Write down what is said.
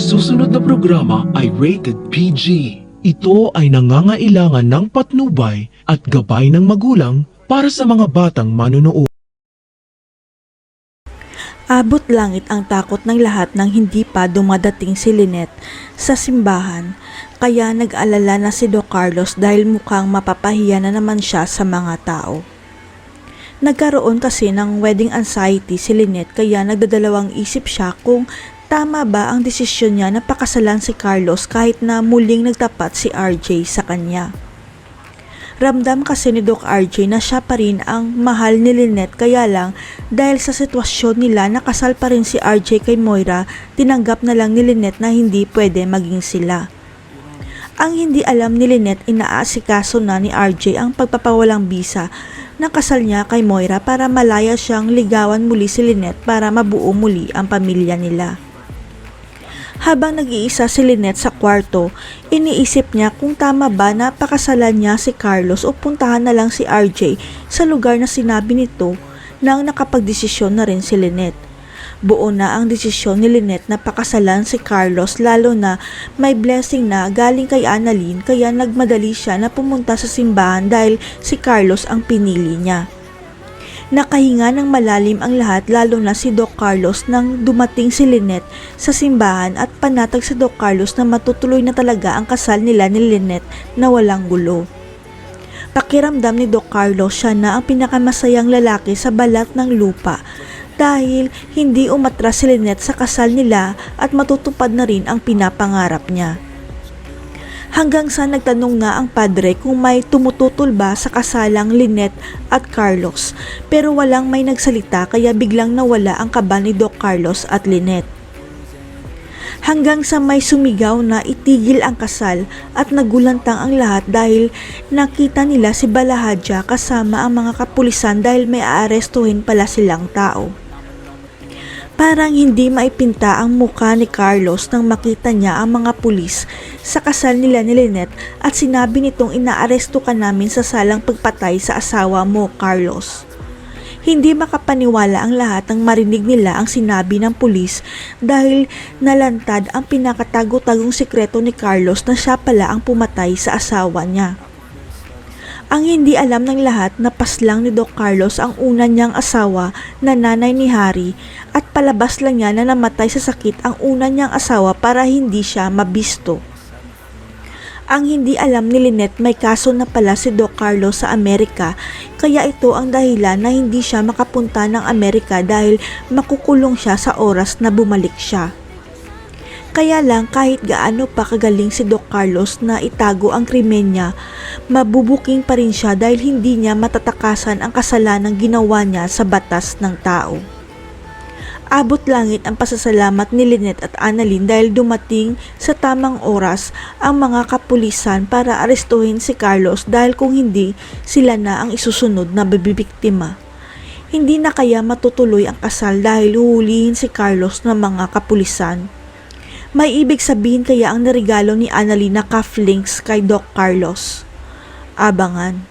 susunod na programa ay rated PG. Ito ay nangangailangan ng patnubay at gabay ng magulang para sa mga batang manonood. Abot langit ang takot ng lahat nang hindi pa dumadating si Lynette sa simbahan, kaya nag-alala na si Doc Carlos dahil mukhang mapapahiya na naman siya sa mga tao. Nagkaroon kasi ng wedding anxiety si Lynette kaya nagdadalawang isip siya kung tama ba ang desisyon niya na pakasalan si Carlos kahit na muling nagtapat si RJ sa kanya. Ramdam kasi ni Doc RJ na siya pa rin ang mahal ni Lynette, kaya lang dahil sa sitwasyon nila nakasal pa rin si RJ kay Moira, tinanggap na lang ni Lynette na hindi pwede maging sila. Ang hindi alam ni Lynette, inaasikaso na ni RJ ang pagpapawalang bisa ng kasal niya kay Moira para malaya siyang ligawan muli si Lynette para mabuo muli ang pamilya nila. Habang nag-iisa si Lynette sa kwarto, iniisip niya kung tama ba na pakasalan niya si Carlos o puntahan na lang si RJ sa lugar na sinabi nito nang nakapagdesisyon na rin si Lynette. Buo na ang desisyon ni Lynette na pakasalan si Carlos, lalo na may blessing na galing kay Annalyn, kaya nagmadali siya na pumunta sa simbahan dahil si Carlos ang pinili niya. Nakahinga ng malalim ang lahat, lalo na si Doc Carlos nang dumating si Lynette sa simbahan at panatag si Doc Carlos na matutuloy na talaga ang kasal nila ni Lynette na walang gulo. Pakiramdam ni Doc Carlos siya na ang pinakamasayang lalaki sa balat ng lupa dahil hindi umatras si Lynette sa kasal nila at matutupad na rin ang pinapangarap niya. Hanggang sa nagtanong nga ang padre kung may tumututol ba sa kasalang Lynette at Carlos, pero walang may nagsalita kaya biglang nawala ang kaba ni Doc Carlos at Lynette. Hanggang sa may sumigaw na itigil ang kasal at nagulantang ang lahat dahil nakita nila si Balahadja kasama ang mga kapulisan dahil may aarestuhin pala silang tao. Parang hindi maipinta ang mukha ni Carlos nang makita niya ang mga pulis sa kasal nila ni Lynette at sinabi nitong inaaresto ka namin sa salang pagpatay sa asawa mo, Carlos. Hindi makapaniwala ang lahat nang marinig nila ang sinabi ng pulis dahil nalantad ang pinakatago-tagong sikreto ni Carlos na siya pala ang pumatay sa asawa niya. Ang hindi alam ng lahat na paslang ni Doc Carlos ang una niyang asawa na nanay ni Harry at palabas lang niya na namatay sa sakit ang una niyang asawa para hindi siya mabisto. Ang hindi alam ni Lynette, may kaso na pala si Doc Carlos sa Amerika, kaya ito ang dahilan na hindi siya makapunta ng Amerika dahil makukulong siya sa oras na bumalik siya. Kaya lang kahit gaano pa kagaling si Doc Carlos na itago ang krimen niya, mabubuking pa rin siya dahil hindi niya matatakasan ang kasalanang ginawa niya sa batas ng tao. Abot langit ang pasasalamat ni Lynette at Annalyn dahil dumating sa tamang oras ang mga kapulisan para arestuhin si Carlos dahil kung hindi, sila na ang isusunod na bibiktima. Hindi na kaya matutuloy ang kasal dahil huhulihin si Carlos ng mga kapulisan. May ibig sabihin kaya ang naregalo ni Annalyn na cufflinks kay Doc Carlos? Abangan.